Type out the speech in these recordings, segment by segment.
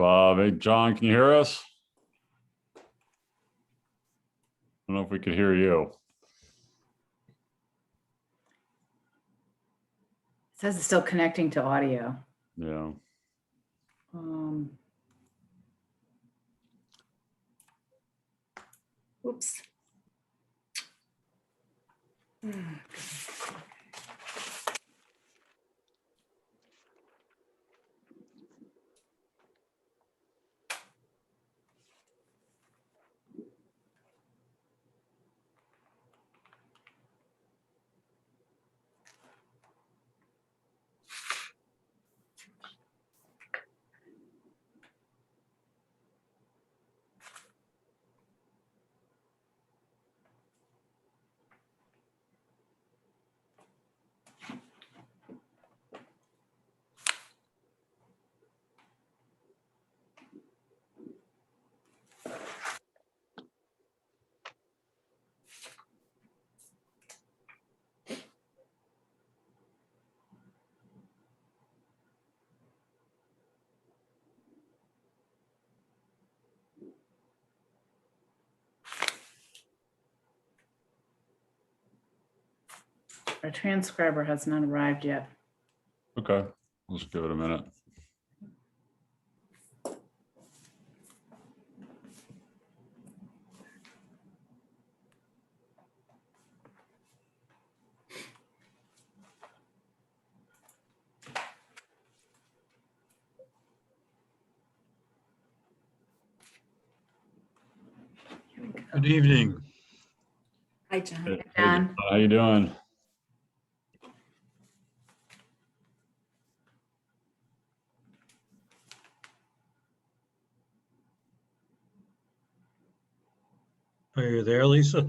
Bob. Hey, John, can you hear us? I don't know if we could hear you. It says it's still connecting to audio. Yeah. Oops. Our transcriber has not arrived yet. Okay. Let's give it a minute. Good evening. Hi, John. Hey, John. how you doing? Are you there, Lisa?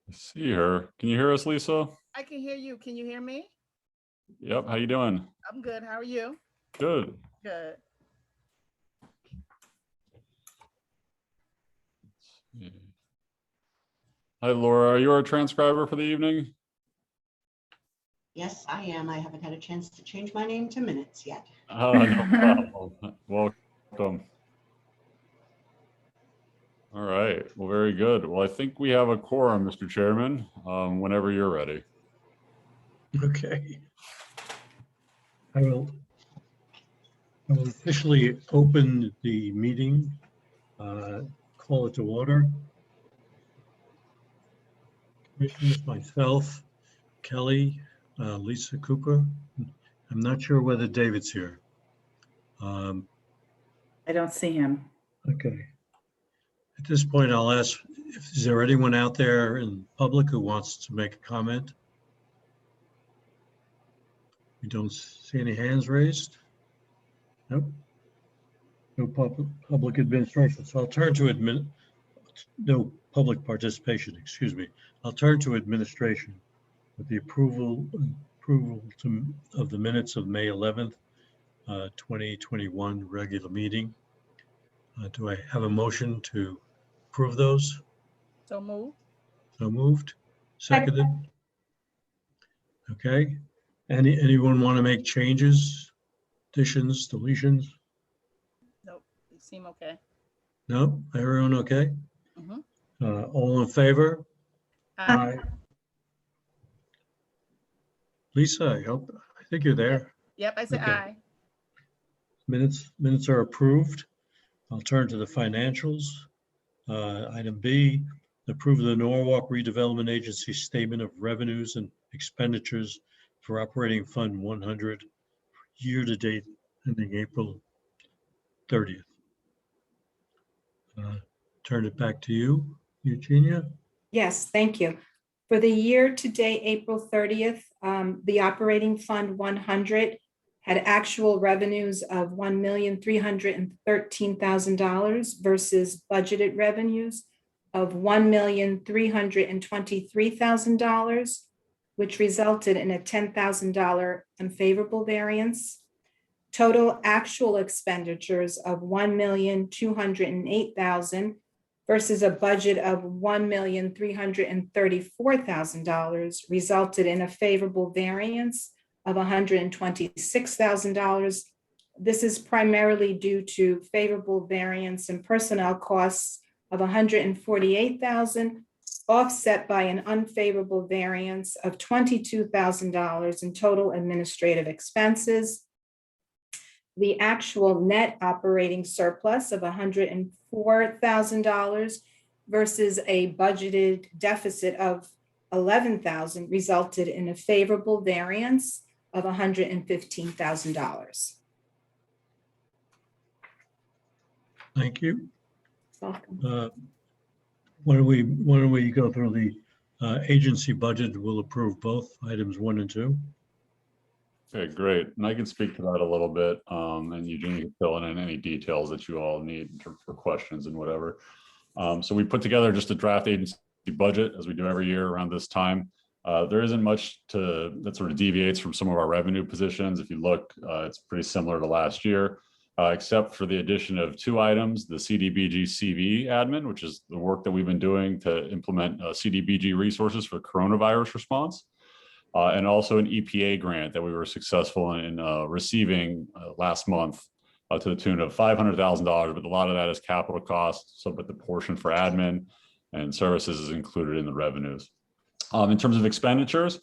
I see her. Can you hear us, Lisa? I can hear you. Can you hear me? Yep. How you doing? I'm good. How are you? Good. Good. Hi, Laura. Are you our transcriber for the evening? Yes, I am. I haven't had a chance to change my name to Minutes yet. Oh, no problem. Welcome. All right. Well, very good. Well, I think we have a quorum, Mr. Chairman, whenever you're ready. Okay. I will officially open the meeting, call it to order. Commissioners, myself, Kelly, Lisa Cooper. I'm not sure whether David's here. I don't see him. Okay. At this point, I'll ask, is there anyone out there in public who wants to make a comment? We don't see any hands raised. Nope. No public administration. So I'll turn to no public participation, excuse me. I'll turn to administration with the approval of the minutes of May 11th, 2021 regular meeting. Do I have a motion to approve those? So move. So moved. Seconded. Okay. Anyone want to make changes, additions, deletions? Nope. You seem okay. No? Everyone okay? Mhm. All in favor? Aye. Lisa, I think you're there. Yep. I said Okay. aye. Minutes are approved. I'll turn to the financials. Item B, approve the Norwalk Redevelopment Agency Statement of Revenues and Expenditures for Operating Fund 100 year-to-date ending April 30th. Turn it back to you, Eugenia. Yes, thank you. For the year to date, April 30th, the operating fund 100 had actual revenues of $1,313,000 versus budgeted revenues of $1,323,000, which resulted in a $10,000 unfavorable variance. Total actual expenditures of $1,208,000 versus a budget of $1,334,000 resulted in a favorable variance of $126,000. This is primarily due to favorable variance in personnel costs of $148,000, offset by an unfavorable variance of $22,000 in total administrative expenses. The actual net operating surplus of $104,000 versus a budgeted deficit of $11,000 resulted in a favorable variance of $115,000. Thank you. Welcome. Why don't we go through the agency budget? We'll approve both items 1 and 2. Okay, great. And I can speak to that a little bit. And Eugene can fill in any details that you all need for questions and whatever. So we put together just a draft agency budget as we do every year around this time. There isn't much that sort of deviates from some of our revenue positions. If you look, it's pretty similar to last year, except for the addition of 2 items, the CDBG CV admin, which is the work that we've been doing to implement CDBG resources for coronavirus response. And also an EPA grant that we were successful in receiving last month to the tune of $500,000, but a lot of that is capital costs. So, but the portion for admin and services is included in the revenues. In terms of expenditures,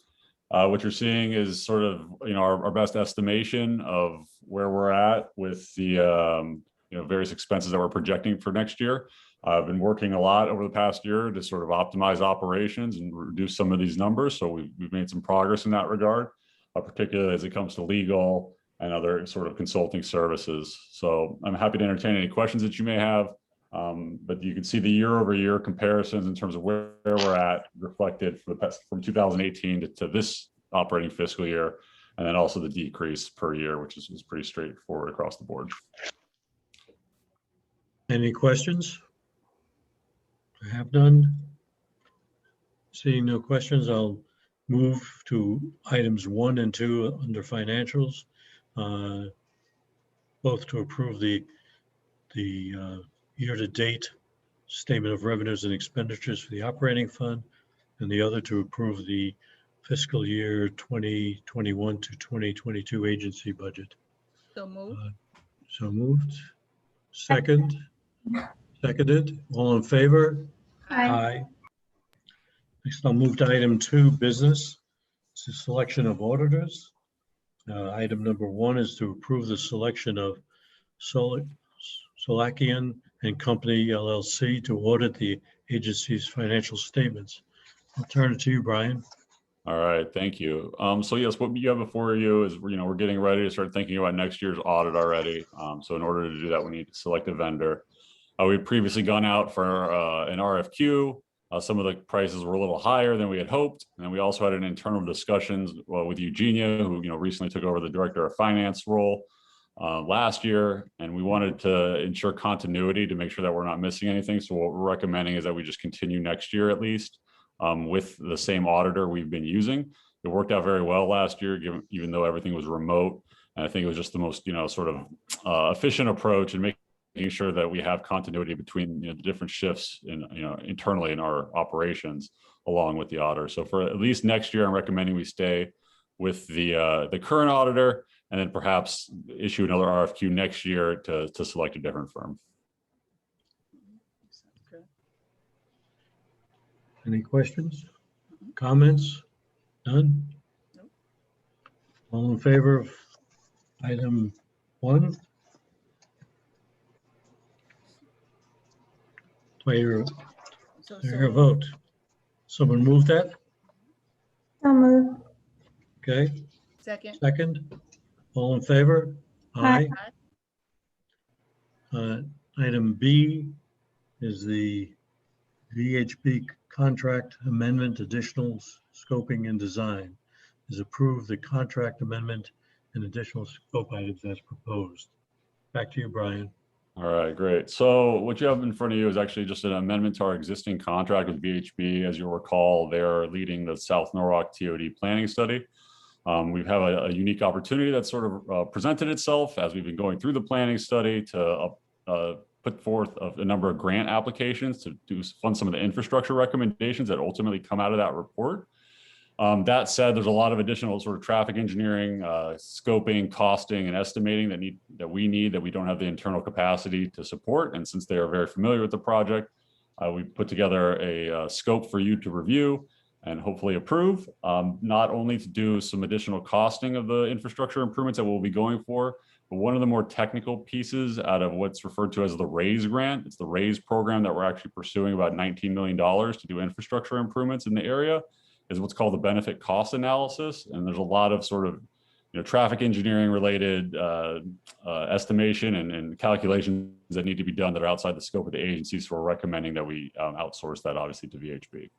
what you're seeing is sort of our best estimation of where we're at with the various expenses that we're projecting for next year. I've been working a lot over the past year to sort of optimize operations and reduce some of these numbers. So we've made some progress in that regard, particularly as it comes to legal and other sort of consulting services. So I'm happy to entertain any questions that you may have. But you can see the year-over-year comparisons in terms of where we're at reflected for the past, from 2018 to this operating fiscal year, and then also the decrease per year, which is pretty straightforward across the board. Any questions? I have none. Seeing no questions, I'll move to items 1 and 2 under financials, both to approve the year-to-date statement of revenues and expenditures for the operating fund, and the other to approve the fiscal year 2021 to 2022 agency budget. So moved. So moved. Seconded. All in favor? Aye. Next, I'll move to item 2, business. It's the selection of auditors. Item number 1 is to approve the selection of Solakian and Company LLC to audit the agency's financial statements. I'll turn it to you, Brian. All right, thank you. So yes, what you have before you is, we're getting ready to start thinking about next year's audit already. So in order to do that, we need to select a vendor. We'd previously gone out for an RFQ. Some of the prices were a little higher than we had hoped. And then we also had an internal discussions with Eugenia, who recently took over the director of finance role last year. And we wanted to ensure continuity to make sure that we're not missing anything. So what we're recommending is that we just continue next year at least with the same auditor we've been using. It worked out very well last year, even though everything was remote. And I think it was just the most, sort of efficient approach and making sure that we have continuity between the different shifts in internally in our operations along with the auditor. So for at least next year, I'm recommending we stay with the current auditor and then perhaps issue another RFQ next year to select a different firm. Any questions? Comments? None? Nope. All in favor of item 1? Do I hear a vote? Someone move that? So moved. Okay, Second. second. All in favor? Aye. Item B is the VHB contract amendment, additional scoping and design. Is approve the contract amendment and additional scope items as proposed. Back to you, Brian. All right, great. So what you have in front of you is actually just an amendment to our existing contract with VHB. As you'll recall, they're leading the South Norwalk TOD planning study. We have a unique opportunity that sort of presented itself as we've been going through the planning study to put forth a number of grant applications to fund some of the infrastructure recommendations that ultimately come out of that report. That said, there's a lot of additional sort of traffic engineering, scoping, costing, and estimating that we don't have the internal capacity to support. And since they are very familiar with the project, we put together a scope for you to review and hopefully approve, not only to do some additional costing of the infrastructure improvements that we'll be going for, but one of the more technical pieces out of what's referred to as the RAISE grant. It's the RAISE program that we're actually pursuing, about $19 million to do infrastructure improvements in the area, is what's called the benefit cost analysis. And there's a lot of sort of traffic engineering related estimation and calculations that need to be done that are outside the scope of the agency. So we're recommending that we outsource that obviously to VHB.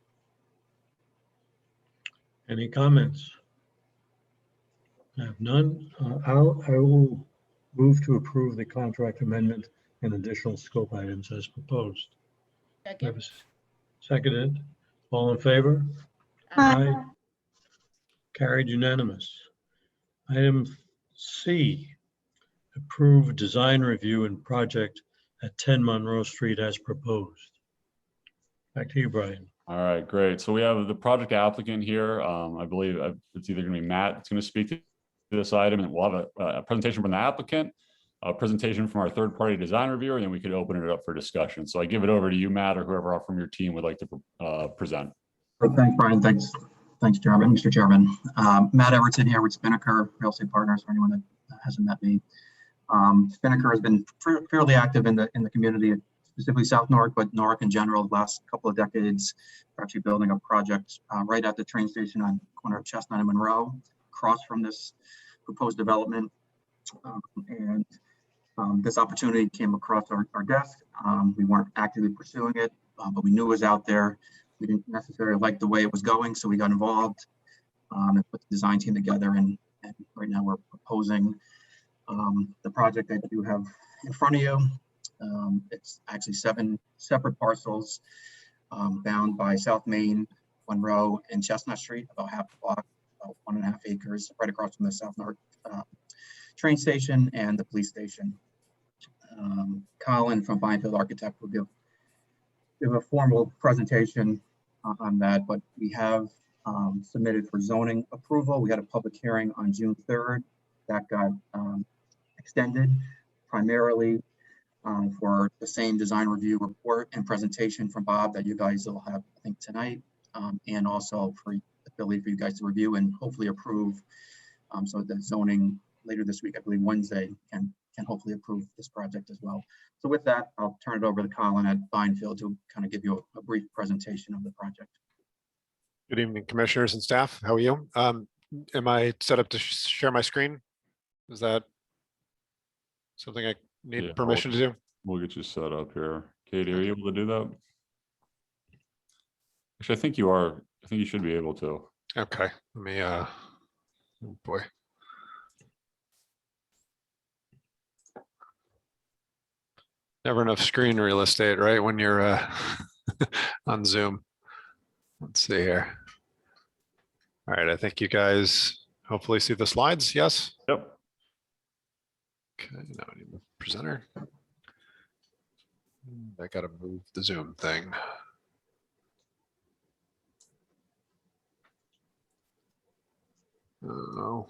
Any comments? I have none. I will move to approve the contract amendment and additional scope items as proposed. Second. Seconded. All in favor? Aye. Carried unanimous. Item C, approve design review and project at 10 Monroe Street as proposed. Back to you, Brian. All right, great. So we have the project applicant here. I believe it's either going to be Matt that's going to speak to this item, and we'll have a presentation from the applicant, a presentation from our third-party design reviewer, and then we could open it up for discussion. So I give it over to you, Matt, or whoever from your team would like to present. Thanks, Brian. Thanks, Chairman, Mr. Chairman. Matt Everton here with Spinnaker Real Estate Partners, for anyone that hasn't met me. Spinnaker has been fairly active in the community, specifically South Norwalk, but Norwalk in general, the last couple of decades. We're actually building a project right at the train station on the corner of Chestnut and Monroe, across from this proposed development. This opportunity came across our desk. We weren't actively pursuing it, but we knew it was out there. We didn't necessarily like the way it was going, so we got involved and put the design team together. And right now we're proposing the project that you have in front of you. It's actually 7 separate parcels bound by South Main, Monroe, and Chestnut Street, about half a block, about 1.5 acres, right across from the South North train station and the police station. Colin from Finefield Architect will give a formal presentation on that, but we have submitted for zoning approval. We had a public hearing on June 3rd that got extended primarily for the same design review report and presentation from Bob that you guys will have, I think, tonight, and also for the ability for you guys to review and hopefully approve. So the zoning later this week, I believe Wednesday, can hopefully approve this project as well. So with that, I'll turn it over to Colin at Finefield to kind of give you a brief presentation of the project. Good evening, commissioners and staff. How are you? Am I set up to share my screen? Is that something I need permission to do? We'll get you set up here. Katie, are you able to do that? Actually, I think you are. I think you should be able to. Okay, let me, oh boy. Never enough screen real estate, right? When you're on Zoom. Let's see here. All right, I think you guys hopefully see the slides. Yes? Yep. Okay, now I need the presenter. I gotta move the Zoom thing. Oh.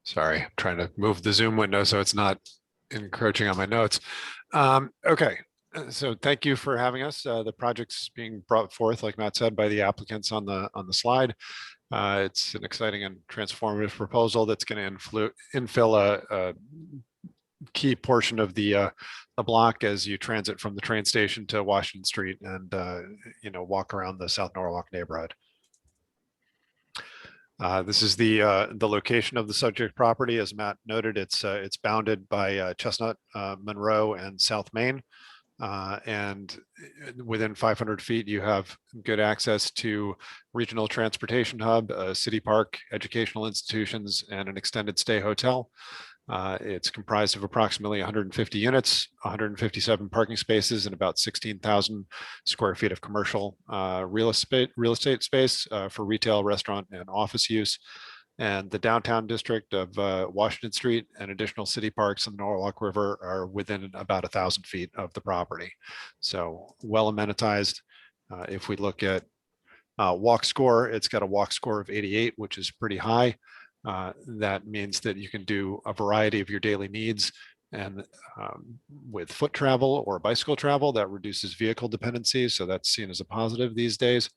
Sorry, I'm trying to move the Zoom window so it's not encroaching on my notes. Okay, so thank you for having us. The project's being brought forth, like Matt said, by the applicants on the slide. It's an exciting and transformative proposal that's going to infill a key portion of the block as you transit from the train station to Washington Street and walk around the South Norwalk neighborhood. This is the location of the subject property. As Matt noted, it's bounded by Chestnut, Monroe, and South Main. And within 500 feet, you have good access to regional transportation hub, a city park, educational institutions, and an extended stay hotel. It's comprised of approximately 150 units, 157 parking spaces, and about 16,000 square feet of commercial real estate space for retail, restaurant, and office use. And the downtown district of Washington Street and additional city parks in the Norwalk River are within about 1,000 feet of the property. So well amenitized. If we look at walk score, it's got a walk score of 88, which is pretty high. That means that you can do a variety of your daily needs. And with foot travel or bicycle travel, that reduces vehicle dependency. So that's seen as a positive these days.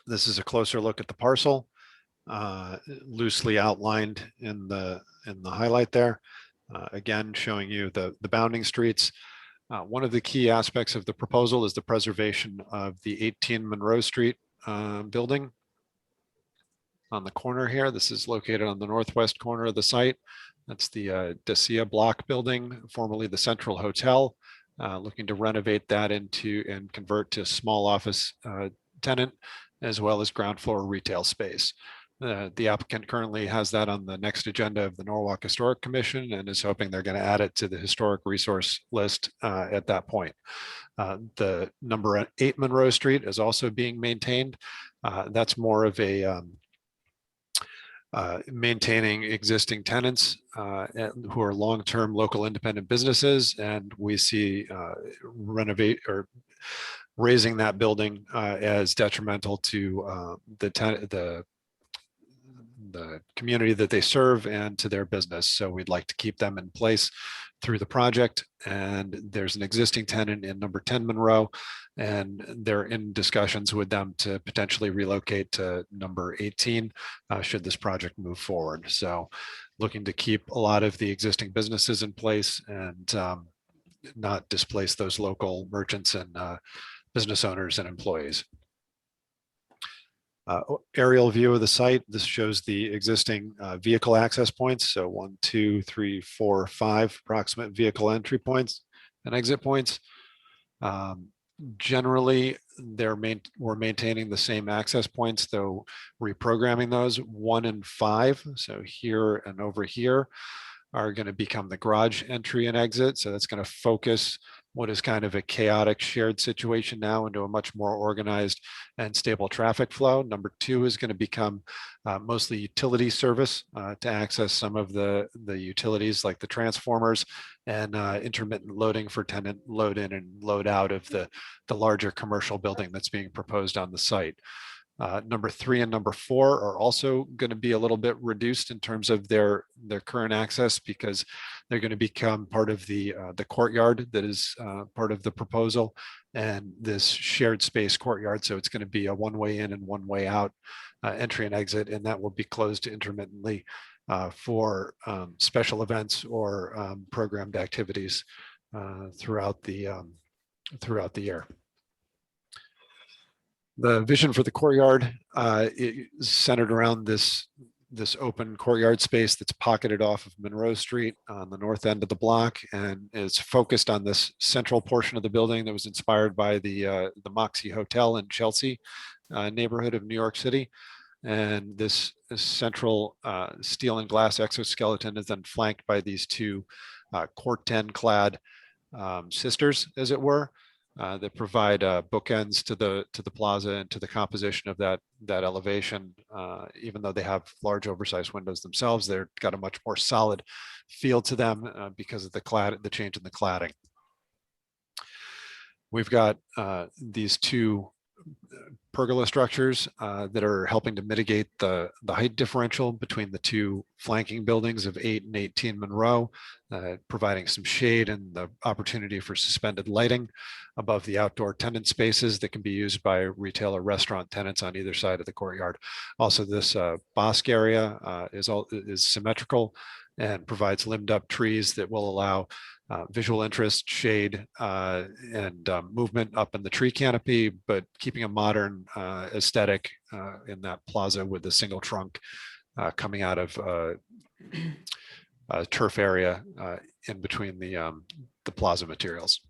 This is a closer look at the parcel, loosely outlined in the highlight there. Again, showing you the bounding streets. One of the key aspects of the proposal is the preservation of the 18 Monroe Street building on the corner here. This is located on the northwest corner of the site. That's the Dacia Block building, formerly the Central Hotel. Looking to renovate that into and convert to small office tenant, as well as ground floor retail space. The applicant currently has that on the next agenda of the Norwalk Historic Commission and is hoping they're going to add it to the historic resource list at that point. The number 8 Monroe Street is also being maintained. That's more of a maintaining existing tenants who are long-term local independent businesses, and we see renovate or raising that building as detrimental to the community that they serve and to their business. So we'd like to keep them in place through the project. And there's an existing tenant in number 10 Monroe, and they're in discussions with them to potentially relocate to number 18 should this project move forward. So looking to keep a lot of the existing businesses in place and not displace those local merchants and business owners and employees. Aerial view of the site. This shows the existing vehicle access points. So 1, 2, 3, 4, 5 approximate vehicle entry points and exit points. Generally, we're maintaining the same access points, though reprogramming those 1 and 5. So here and over here are going to become the garage entry and exit. So that's going to focus what is kind of a chaotic shared situation now into a much more organized and stable traffic flow. Number 2 is going to become mostly utility service to access some of the utilities like the transformers and intermittent loading for tenant load in and load out of the larger commercial building that's being proposed on the site. Number 3 and number 4 are also going to be a little bit reduced in terms of their current access, because they're going to become part of the courtyard that is part of the proposal, and this shared space courtyard. So it's going to be a one-way in and one-way out entry and exit, and that will be closed intermittently for special events or programmed activities throughout the year. The vision for the courtyard is centered around this open courtyard space that's pocketed off of Monroe Street on the north end of the block, and is focused on this central portion of the building that was inspired by the Moxie Hotel in Chelsea neighborhood of New York City. And this central steel and glass exoskeleton is then flanked by these 2 corten clad sisters, as it were, that provide bookends to the plaza and to the composition of that elevation. Even though they have large oversized windows themselves, they've got a much more solid feel to them because of the change in the cladding. We've got these 2 pergola structures that are helping to mitigate the height differential between the 2 flanking buildings of 8 and 18 Monroe, providing some shade and the opportunity for suspended lighting above the outdoor tenant spaces that can be used by retail or restaurant tenants on either side of the courtyard. Also, this bosque area is symmetrical and provides limbed up trees that will allow visual interest, shade, and movement up in the tree canopy, but keeping a modern aesthetic in that plaza with a single trunk coming out of a turf area in between the plaza materials.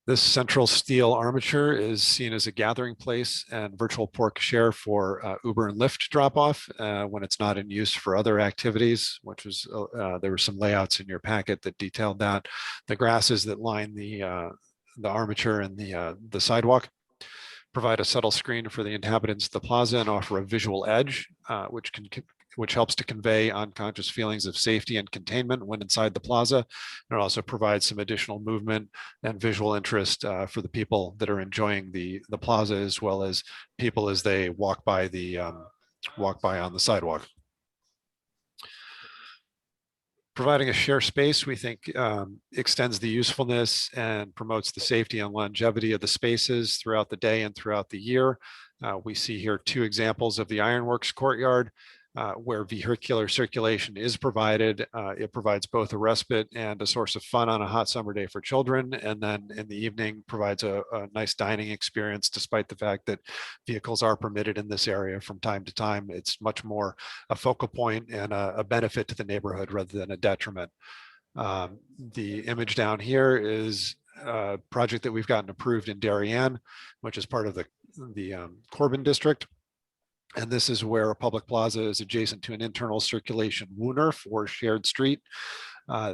This central steel armature is seen as a gathering place and virtual pork share for Uber and Lyft drop-off when it's not in use for other activities, which was, there were some layouts in your packet that detailed that. The grasses that line the armature and the sidewalk provide a subtle screen for the inhabitants of the plaza and offer a visual edge, which helps to convey unconscious feelings of safety and containment when inside the plaza. And it also provides some additional movement and visual interest for the people that are enjoying the plaza, as well as people as they walk by on the sidewalk. Providing a share space, we think, extends the usefulness and promotes the safety and longevity of the spaces throughout the day and throughout the year. We see here 2 examples of the Ironworks courtyard, where vehicular circulation is provided. It provides both a respite and a source of fun on a hot summer day for children. And then in the evening provides a nice dining experience, despite the fact that vehicles are permitted in this area from time to time. It's much more a focal point and a benefit to the neighborhood rather than a detriment. The image down here is a project that we've gotten approved in Darien, which is part of the Corbin district. And this is where a public plaza is adjacent to an internal circulation WUNRF, or shared street.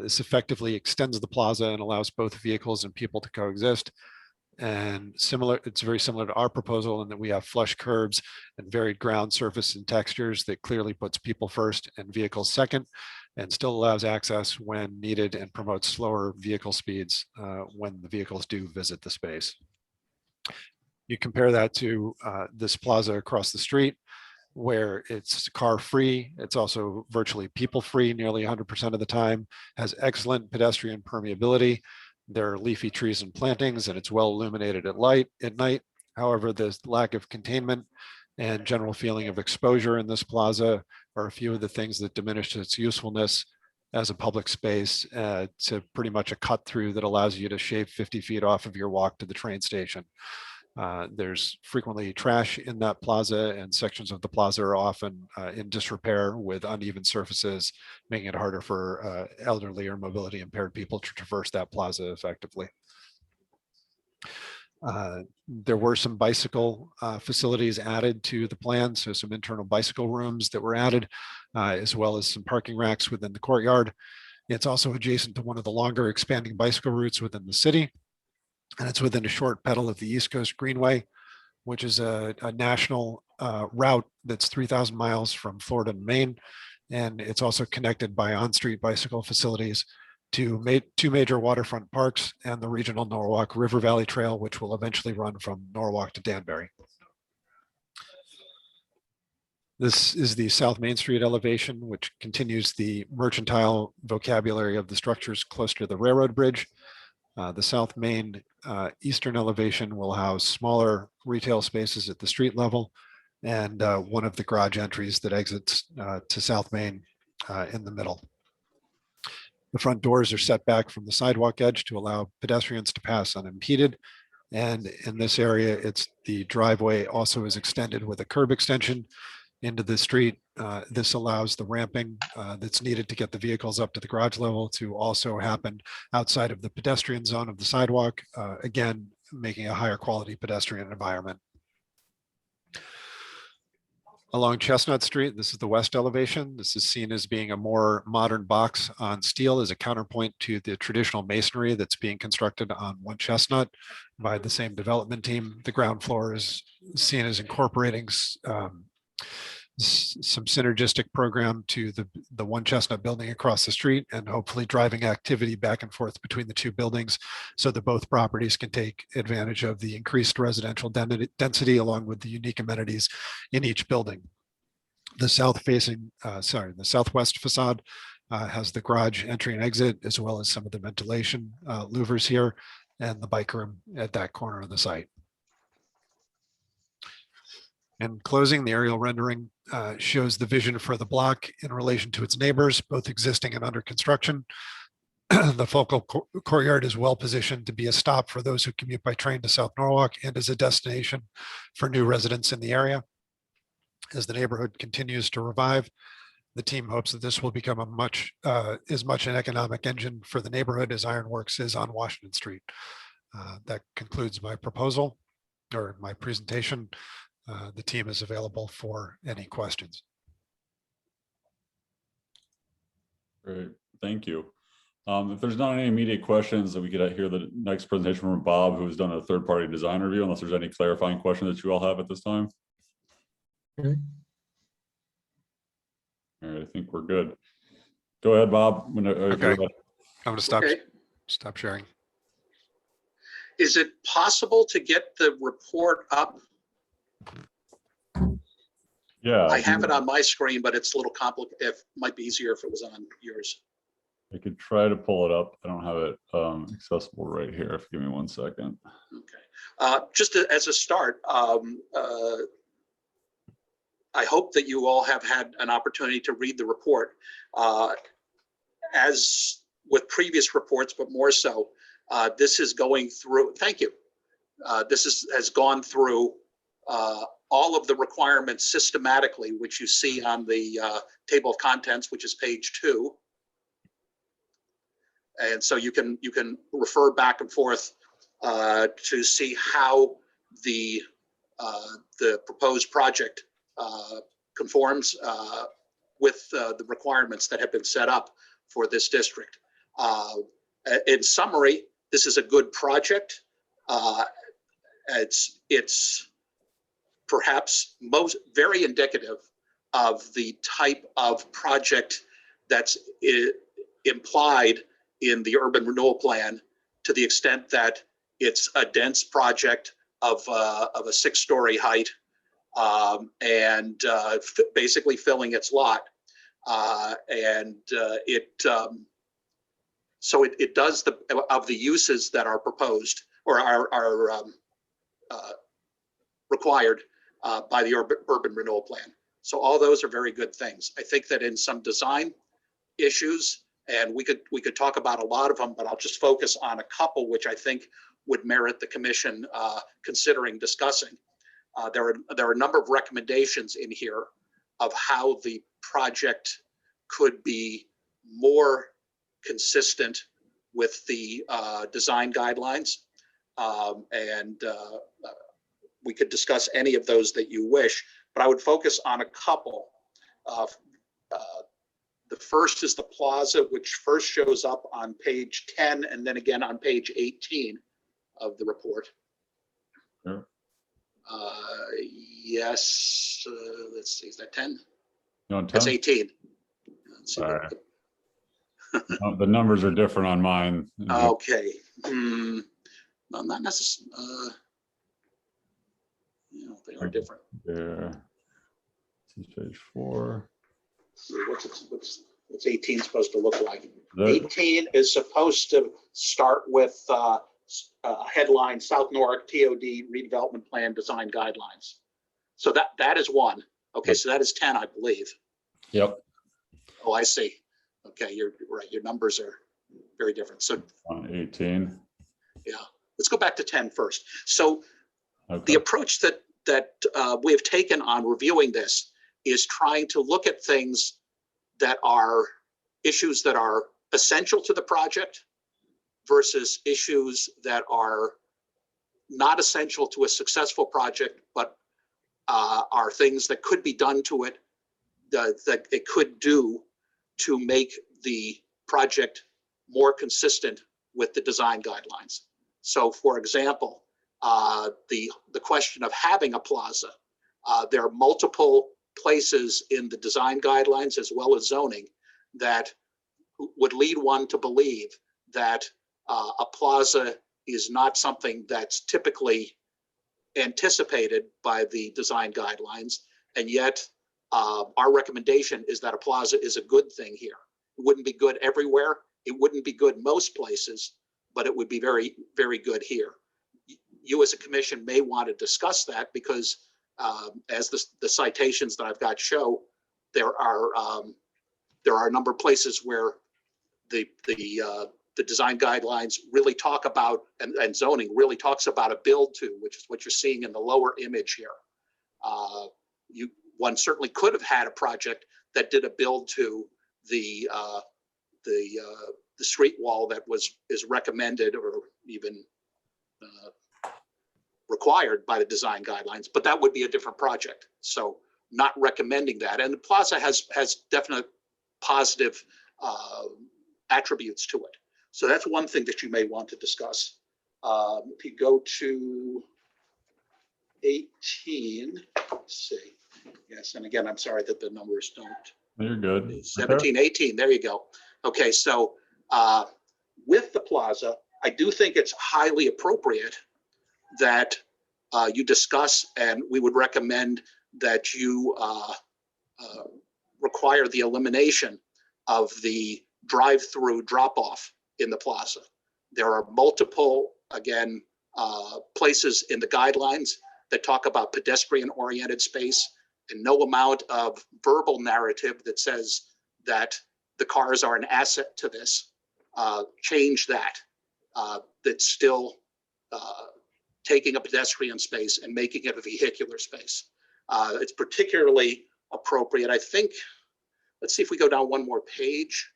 This effectively extends the plaza and allows both vehicles and people to coexist. And it's very similar to our proposal in that we have flush curbs and varied ground surface and textures that clearly puts people first and vehicles second, and still allows access when needed and promotes slower vehicle speeds when the vehicles do visit the space. You compare that to this plaza across the street, where it's car free. It's also virtually people free nearly 100% of the time, has excellent pedestrian permeability. There are leafy trees and plantings, and it's well illuminated at night. However, the lack of containment and general feeling of exposure in this plaza are a few of the things that diminish its usefulness as a public space to pretty much a cut through that allows you to shave 50 feet off of your walk to the train station. There's frequently trash in that plaza, and sections of the plaza are often in disrepair with uneven surfaces, making it harder for elderly or mobility impaired people to traverse that plaza effectively. There were some bicycle facilities added to the plan, so some internal bicycle rooms that were added, as well as some parking racks within the courtyard. It's also adjacent to one of the longer expanding bicycle routes within the city. And it's within a short pedal of the East Coast Greenway, which is a national route that's 3,000 miles from Florida to Maine. And it's also connected by on-street bicycle facilities to 2 major waterfront parks and the regional Norwalk River Valley Trail, which will eventually run from Norwalk to Danbury. This is the South Main Street elevation, which continues the mercantile vocabulary of the structures close to the railroad bridge. The South Main eastern elevation will house smaller retail spaces at the street level, and one of the garage entries that exits to South Main in the middle. The front doors are set back from the sidewalk edge to allow pedestrians to pass unimpeded. And in this area, the driveway also is extended with a curb extension into the street. This allows the ramping that's needed to get the vehicles up to the garage level to also happen outside of the pedestrian zone of the sidewalk, again, making a higher quality pedestrian environment. Along Chestnut Street, this is the west elevation. This is seen as being a more modern box on steel as a counterpoint to the traditional masonry that's being constructed on 1 Chestnut by the same development team. The ground floor is seen as incorporating some synergistic program to the 1 Chestnut building across the street, and hopefully driving activity back and forth between the 2 buildings so that both properties can take advantage of the increased residential density along with the unique amenities in each building. The the southwest facade has the garage entry and exit, as well as some of the ventilation louvers here, and the bike room at that corner of the site. In closing, the aerial rendering shows the vision for the block in relation to its neighbors, both existing and under construction. The focal courtyard is well positioned to be a stop for those who commute by train to South Norwalk, and as a destination for new residents in the area. As the neighborhood continues to revive, the team hopes that this will become as much an economic engine for the neighborhood as Ironworks is on Washington Street. That concludes my proposal or my presentation. The team is available for any questions. Great, thank you. If there's not any immediate questions, then we could hear the next presentation from Bob, who's done a third-party design review, unless there's any clarifying questions that you all have at this time. Okay. All right, I think we're good. Go ahead, Bob. If you're Okay. ready. I'm gonna stop, Okay. stop sharing. Is it possible to get the report up? Yeah. I have it on my screen, but it's a little complicated. It might be easier if it was on yours. I could try to pull it up. I don't have it accessible right here. If you give me 1 second. Okay. As a start, I hope that you all have had an opportunity to read the report. As with previous reports, but more so, this is going through, thank you. Has gone through all of the requirements systematically, which you see on the table of contents, which is page 2. And so you can refer back and forth to see how the proposed project conforms with the requirements that have been set up for this district. In summary, this is a good project. It's perhaps very indicative of the type of project that's implied in the urban renewal plan, to the extent that it's a dense project of a 6-story height, and basically filling its lot. So it does of the uses that are proposed or are required by the urban renewal plan. So all those are very good things. I think that in some design issues, and we could talk about a lot of them, but I'll just focus on a couple which I think would merit the commission considering discussing. There are a number of recommendations in here of how the project could be more consistent with the design guidelines. We could discuss any of those that you wish, but I would focus on a couple. The first is the plaza, which first shows up on page 10 and then again on page 18 of the report. Sure. Yes, let's see, is that 10? You on 10? That's 18. Let's see All what right. The numbers are different on mine. okay. No, not necessarily. They are different. There. This is page 4. What's 18 supposed to look like? That- 18 is supposed to start with headline South Norwalk TOD redevelopment plan design guidelines. So that is one. Okay, so that is 10, I believe. Yep. Oh, I see. Okay, you're right. Your numbers are very different. So On 18. yeah, let's go back to 10 first. So Okay. the approach that we have taken on reviewing this is trying to look at things that are issues that are essential to the project versus issues that are not essential to a successful project, but are things that could be done to it, that it could do to make the project more consistent with the design guidelines. So for example, the question of having a plaza, there are multiple places in the design guidelines as well as zoning that would lead one to believe that a plaza is not something that's typically anticipated by the design guidelines. And yet our recommendation is that a plaza is a good thing here. It wouldn't be good everywhere. It wouldn't be good most places, but it would be very, very good here. You as a commission may want to discuss that because as the citations that I've got show, there are a number of places where the design guidelines really talk about, and zoning really talks about a build to, which is what you're seeing in the lower image here. One certainly could have had a project that did a build to the street wall that is recommended or even required by the design guidelines, but that would be a different project. So not recommending that. And the plaza has definite positive attributes to it. So that's one thing that you may want to discuss. If you go to 18, let's see. Yes, and again, I'm sorry that the numbers don't. You're good. 17, 18, there you go. Okay, so with the plaza, I do think it's highly appropriate that you discuss, and we would recommend that you require the elimination of the drive-through drop-off in the plaza. There are multiple, again, places in the guidelines that talk about pedestrian-oriented space, and no amount of verbal narrative that says that the cars are an asset to this. Change that. That's still taking a pedestrian space and making it a vehicular space. It's particularly appropriate, I think. Let's see if we go down one more page.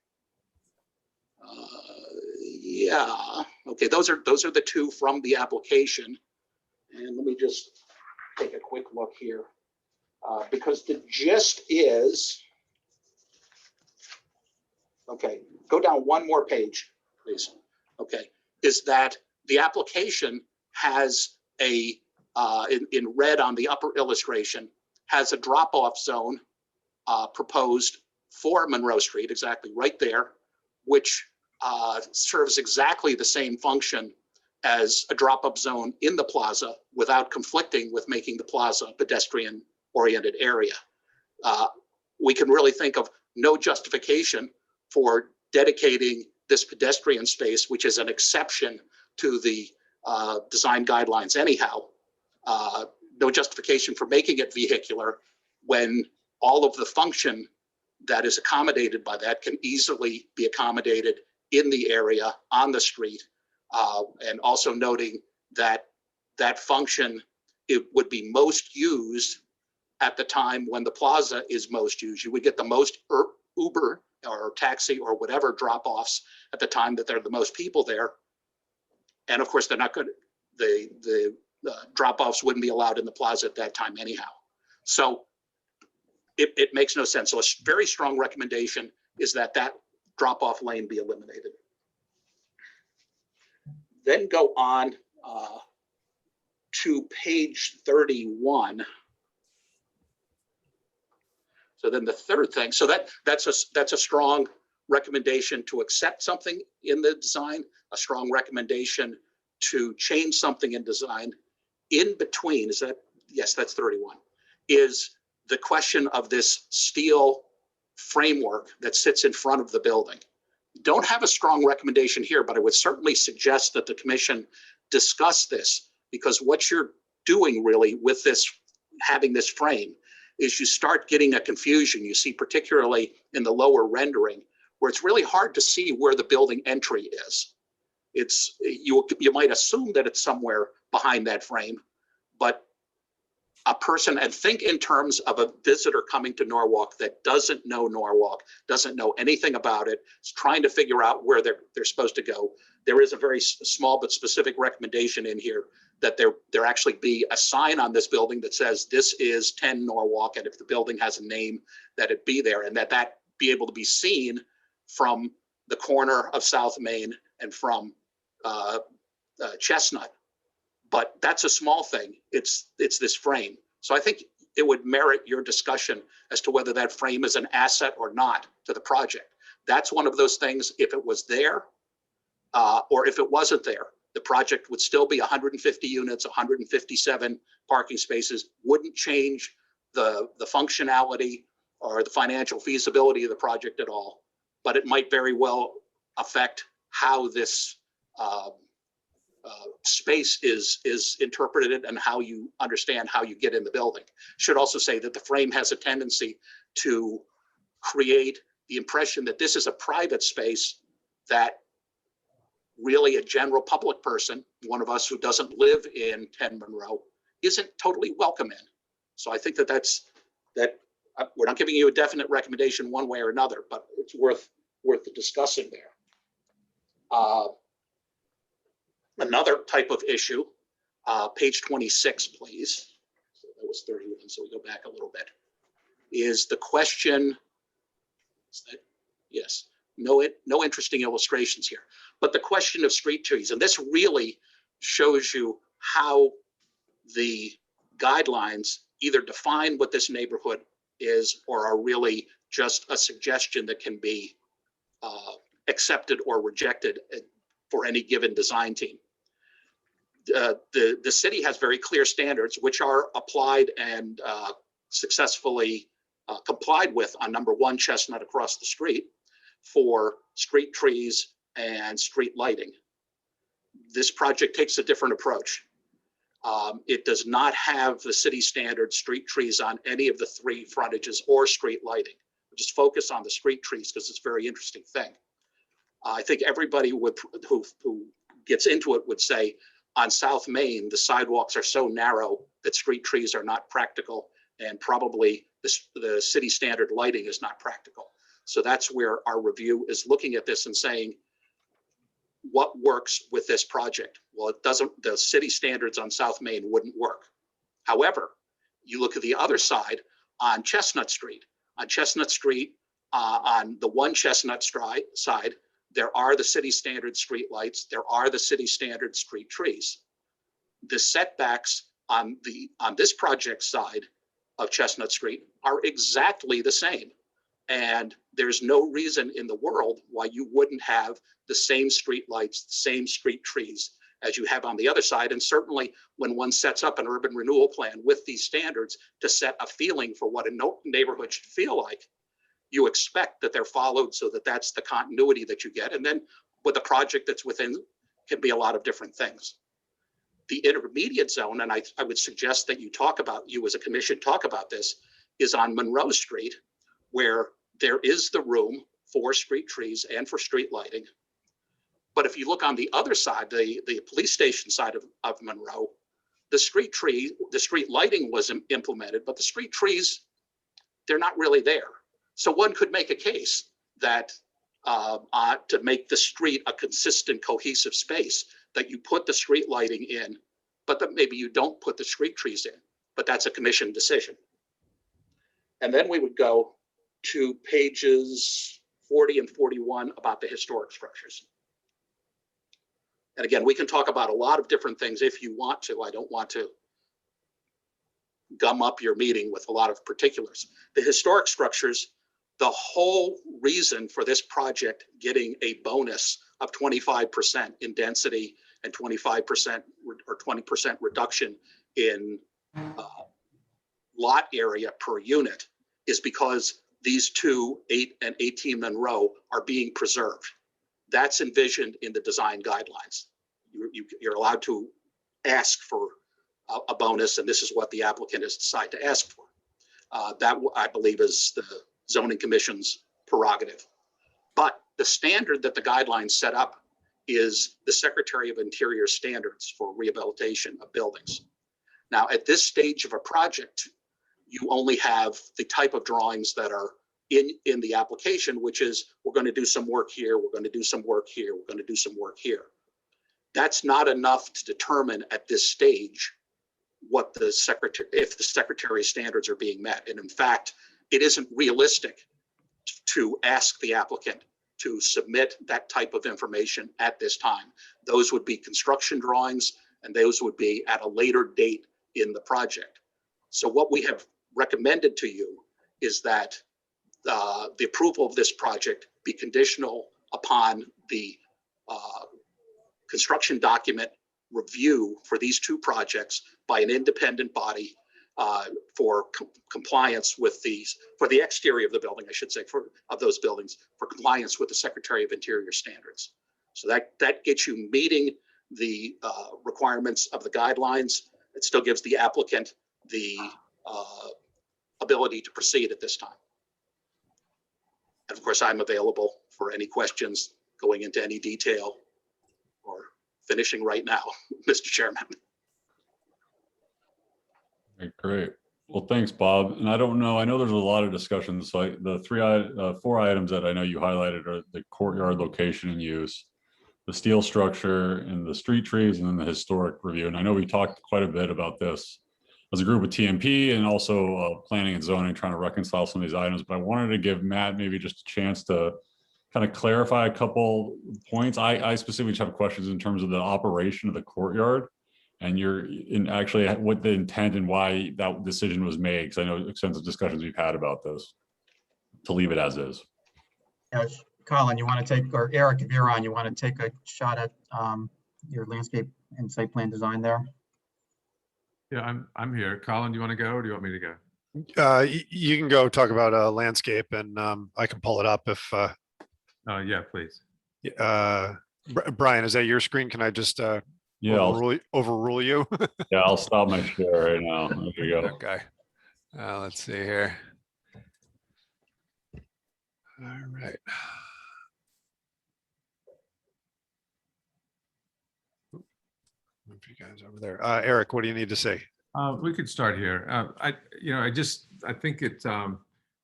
Yeah, okay, those are the two from the application. And let me just take a quick look here. Because the gist is, okay, go down one more page, please. Okay, is that the application has a, in red on the upper illustration, has a drop-off zone proposed for Monroe Street, exactly right there, which serves exactly the same function as a drop-up zone in the plaza without conflicting with making the plaza a pedestrian-oriented area. We can really think of no justification for dedicating this pedestrian space, which is an exception to the design guidelines anyhow. No justification for making it vehicular when all of the function that is accommodated by that can easily be accommodated in the area on the street. And also noting that that function, it would be most used at the time when the plaza is most used. You would get the most Uber or taxi or whatever drop-offs at the time that there are the most people there. And of course, they're not good. The drop-offs wouldn't be allowed in the plaza at that time anyhow. So it makes no sense. So a very strong recommendation is that that drop-off lane be eliminated. Then go on to page 31. So then the third thing, so that's a strong recommendation to accept something in the design, a strong recommendation to change something in design. In between, is that, yes, that's 31, is the question of this steel framework that sits in front of the building. Don't have a strong recommendation here, but I would certainly suggest that the commission discuss this, because what you're doing really with this, having this frame, is you start getting a confusion. You see particularly in the lower rendering, where it's really hard to see where the building entry is. It's, you might assume that it's somewhere behind that frame, but a person, and think in terms of a visitor coming to Norwalk that doesn't know Norwalk, doesn't know anything about it, is trying to figure out where they're supposed to go. There is a very small but specific recommendation in here that there actually be a sign on this building that says this is 10 Norwalk, and if the building has a name, that it be there, and that be able to be seen from the corner of South Main and from Chestnut. But that's a small thing. It's this frame. So I think it would merit your discussion as to whether that frame is an asset or not to the project. That's one of those things, if it was there or if it wasn't there, the project would still be 150 units, 157 parking spaces, wouldn't change the functionality or the financial feasibility of the project at all. But it might very well affect how this space is interpreted and how you understand how you get in the building. Should also say that the frame has a tendency to create the impression that this is a private space that really a general public person, one of us who doesn't live in 10 Monroe, isn't totally welcome in. So I think that we're not giving you a definite recommendation one way or another, but it's worth discussing there. Another type of issue, page 26, please. So that was 31, so we go back a little bit. Is the question, yes, no interesting illustrations here. But the question of street trees, and this really shows you how the guidelines either define what this neighborhood is or are really just a suggestion that can be accepted or rejected for any given design team. The city has very clear standards which are applied and successfully complied with on number 1 Chestnut across the street for street trees and street lighting. This project takes a different approach. It does not have the city standard street trees on any of the 3 frontages or street lighting. We'll just focus on the street trees because it's a very interesting thing. I think everybody who gets into it would say on South Main, the sidewalks are so narrow that street trees are not practical, and probably the city standard lighting is not practical. So that's where our review is looking at this and saying, what works with this project? Well, it doesn't, the city standards on South Main wouldn't work. However, you look at the other side on Chestnut Street. On Chestnut Street, on the 1 Chestnut side, there are the city standard street lights, there are the city standard street trees. The setbacks on this project side of Chestnut Street are exactly the same. And there's no reason in the world why you wouldn't have the same street lights, the same street trees as you have on the other side. And certainly when one sets up an urban renewal plan with these standards to set a feeling for what a neighborhood should feel like, you expect that they're followed so that that's the continuity that you get. And then with the project that's within can be a lot of different things. The intermediate zone, and I would suggest that you as a commission talk about this, is on Monroe Street, where there is the room for street trees and for street lighting. But if you look on the other side, the police station side of Monroe, the street lighting was implemented, but the street trees, they're not really there. So one could make a case that to make the street a consistent, cohesive space, that you put the street lighting in, but that maybe you don't put the street trees in, but that's a commission decision. And then we would go to pages 40 and 41 about the historic structures. And again, we can talk about a lot of different things if you want to. I don't want to gum up your meeting with a lot of particulars. The historic structures, the whole reason for this project getting a bonus of 25% in density and 25% or 20% reduction in lot area per unit is because these 2, 8 and 18 Monroe are being preserved. That's envisioned in the design guidelines. You're allowed to ask for a bonus, and this is what the applicant has decided to ask for. That I believe is the zoning commission's prerogative. But the standard that the guidelines set up is the Secretary of Interior standards for rehabilitation of buildings. Now, at this stage of a project, you only have the type of drawings that are in the application, which is we're going to do some work here, we're going to do some work here, we're going to do some work here. That's not enough to determine at this stage what the secretary, if the secretary's standards are being met. And in fact, it isn't realistic to ask the applicant to submit that type of information at this time. Those would be construction drawings, and those would be at a later date in the project. So what we have recommended to you is that the approval of this project be conditional upon the construction document review for these 2 projects by an independent body for compliance with for the exterior of the building, I should say, of those buildings, for compliance with the Secretary of Interior standards. So that gets you meeting the requirements of the guidelines. It still gives the applicant the ability to proceed at this time. And of course, I'm available for any questions, going into any detail, or finishing right now, Mr. Chairman. Okay, great. Well, thanks, Bob. And I don't know, I know there's a lot of discussions. So the 4 items that I know you highlighted are the courtyard location and use, the steel structure, and the street trees, and then the historic review. And I know we talked quite a bit about this as a group with TMP and also planning and zoning, trying to reconcile some of these items. But I wanted to give Matt maybe just a chance to kind of clarify a couple points. I specifically have questions in terms of the operation of the courtyard. And you're in actually what the intent and why that decision was made, because I know extensive discussions we've had about this, to leave it as is. Yes, Colin, you want to take, or Eric, if you're on, you want to take a shot at your landscape and site plan design there? Yeah, I'm here. Colin, do you want to go or do you want me to go? You can go talk about landscape, and I can pull it up if. Yeah, please. Brian, is that your screen? Can I just Yeah, overrule you? yeah, I'll stop my share right now. There you go. Okay. Let's see here. All right. Move you guys over there. Eric, what do you need to say? We could start here. I think it,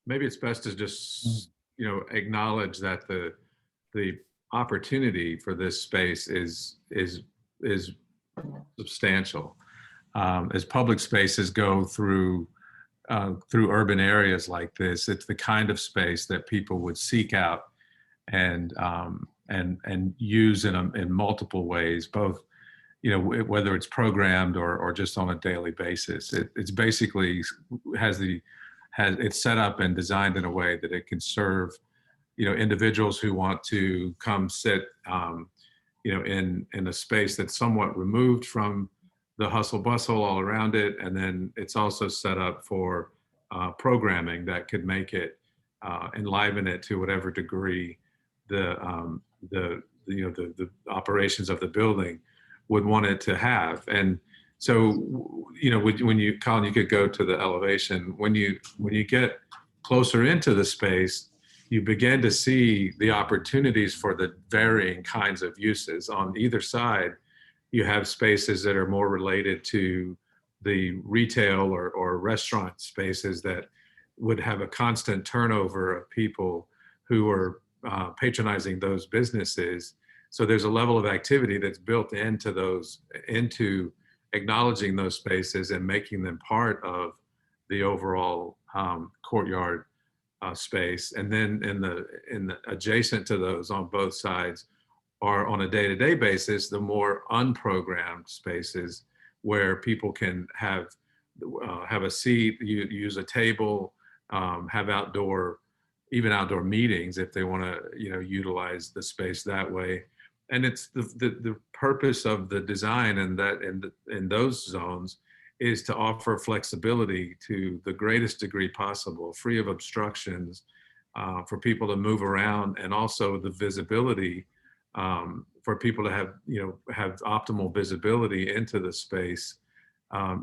maybe it's best to just, acknowledge that the opportunity for this space is substantial. As public spaces go through urban areas like this, it's the kind of space that people would seek out and use in multiple ways, both whether it's programmed or just on a daily basis. It's basically it's set up and designed in a way that it can serve individuals who want to come sit in a space that's somewhat removed from the hustle bustle all around it. And then it's also set up for programming that could make it enliven it to whatever degree the operations of the building would want it to have. And so, when you, Colin, you could go to the elevation. When you get closer into the space, you begin to see the opportunities for the varying kinds of uses. On either side, you have spaces that are more related to the retail or restaurant spaces that would have a constant turnover of people who are patronizing those businesses. So there's a level of activity that's built into acknowledging those spaces and making them part of the overall courtyard space. And then in the adjacent to those on both sides are, on a day-to-day basis, the more unprogrammed spaces where people can have a seat, use a table, have outdoor meetings if they want to utilize the space that way. And it's the purpose of the design and that in those zones is to offer flexibility to the greatest degree possible, free of obstructions, for people to move around, and also the visibility for people to have optimal visibility into the space,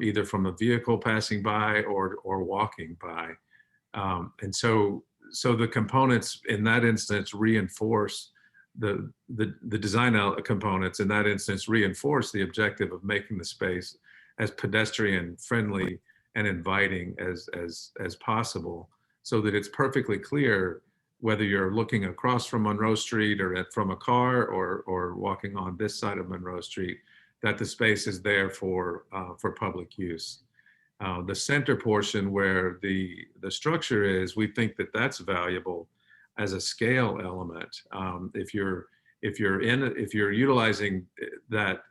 either from a vehicle passing by or walking by. And so the components in that instance reinforce the design components in that instance reinforce the objective of making the space as pedestrian friendly and inviting as possible, so that it's perfectly clear whether you're looking across from Monroe Street or from a car or walking on this side of Monroe Street, that the space is there for public use. The center portion where the structure is, we think that that's valuable as a scale element. If you're utilizing that,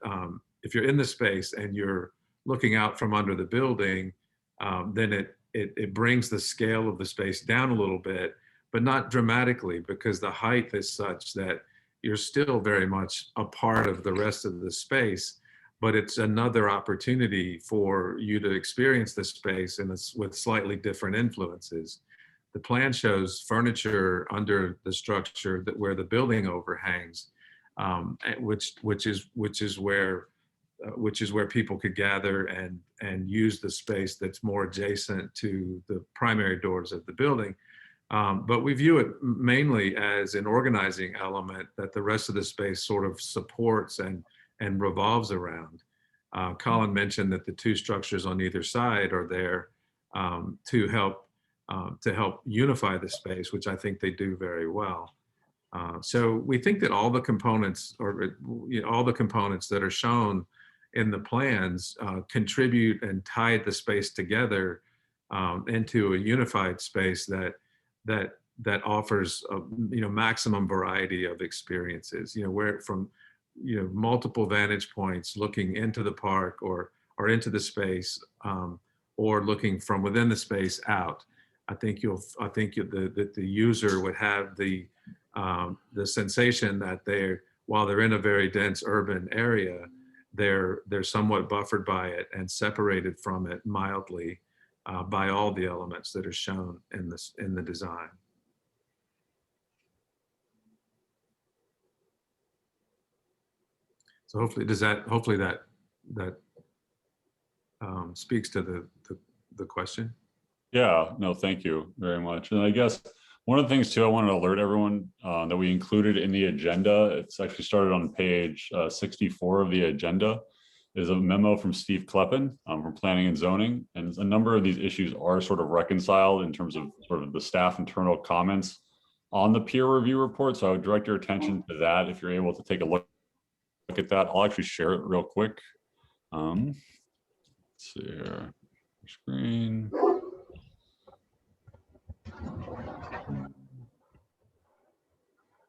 if you're in the space and you're looking out from under the building, then it brings the scale of the space down a little bit, but not dramatically, because the height is such that you're still very much a part of the rest of the space. But it's another opportunity for you to experience the space with slightly different influences. The plan shows furniture under the structure where the building overhangs, which is where people could gather and use the space that's more adjacent to the primary doors of the building. But we view it mainly as an organizing element that the rest of the space sort of supports and revolves around. Colin mentioned that the two structures on either side are there to help unify the space, which I think they do very well. So we think that all the components that are shown in the plans contribute and tie the space together into a unified space that that offers a, maximum variety of experiences, where from, multiple vantage points looking into the park or into the space, or looking from within the space out. I think the user would have the sensation that while they're in a very dense urban area, they're somewhat buffered by it and separated from it mildly by all the elements that are shown in the design. So hopefully that speaks to the question. Yeah, no, thank you very much. And I guess one of the things too, I wanted to alert everyone that we included in the agenda, it's actually started on page 64 of the agenda, is a memo from Steve Kleppen from Planning and Zoning. And a number of these issues are sort of reconciled in terms of sort of the staff internal comments on the peer review report. So I would direct your attention to that if you're able to take a look at that. I'll actually share it real quick. Let's see here, screen.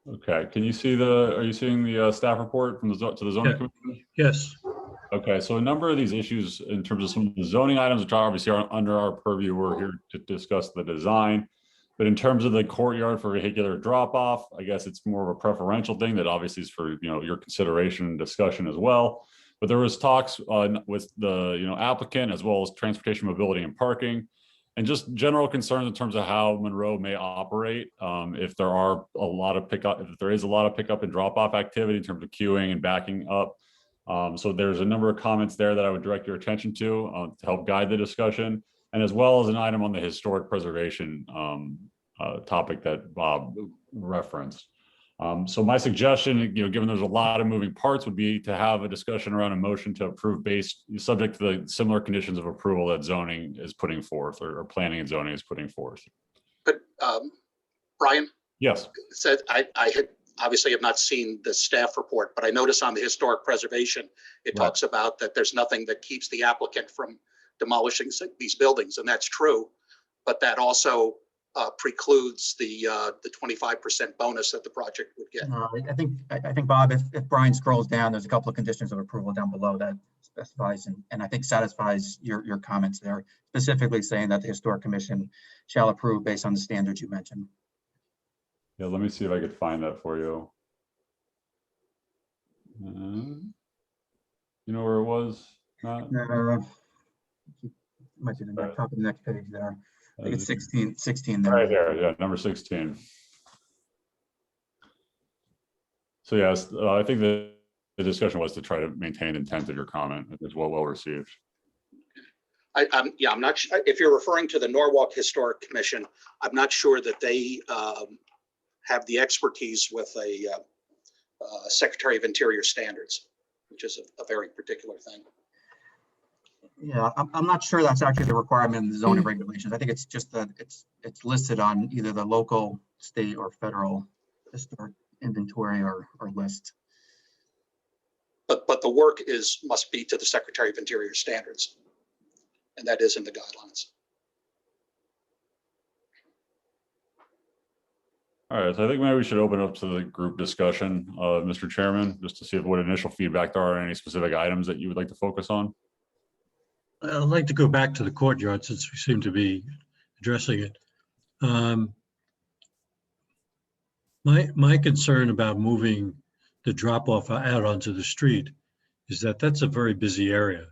Okay, can you see are you seeing the staff report from to the zoning commission? Yes. Okay, so a number of these issues in terms of some of the zoning items, which are obviously under our purview, we're here to discuss the design. But in terms of the courtyard for vehicular drop off, I guess it's more of a preferential thing that obviously is for your consideration and discussion as well. But there was talks with the applicant as well as transportation, mobility, and parking, and just general concerns in terms of how Monroe may operate if there is a lot of pickup and drop off activity in terms of queuing and backing up. So there's a number of comments there that I would direct your attention to help guide the discussion, and as well as an item on the historic preservation topic that Bob referenced. So my suggestion, given there's a lot of moving parts, would be to have a discussion around a motion to approve subject to the similar conditions of approval that zoning is putting forth, or planning and zoning is putting forth. But Brian? Yes. Said I obviously have not seen the staff report, but I notice on the historic preservation, it talks about that there's nothing that keeps the applicant from demolishing these buildings, and that's true. But that also precludes the 25% bonus that the project would get. I think Bob, if Brian scrolls down, there's a couple of conditions of approval down below that specifies and I think satisfies your comments there, specifically saying that the Historic Commission shall approve based on the standards you mentioned. Yeah, let me see if I could find that for you. You know where it was, Matt? Might be the top of the next page there. I think it's 16 there. Right there, yeah, number 16. So yes, I think the discussion was to try to maintain the intent of your comment. It was well received. I'm not sure if you're referring to the Norwalk Historic Commission. I'm not sure that they have the expertise with a Secretary of Interior standards, which is a very particular thing. Yeah, I'm not sure that's actually the requirement in the zoning regulations. I think it's just that it's listed on either the local, state, or federal historic inventory or list. But the work must be to the Secretary of Interior standards, and that is in the guidelines. All right, so I think maybe we should open up to the group discussion, Mr. Chairman, just to see what initial feedback there are, any specific items that you would like to focus on. I'd like to go back to the courtyard since we seem to be addressing it. My concern about moving the drop-off out onto the street is that that's a very busy area.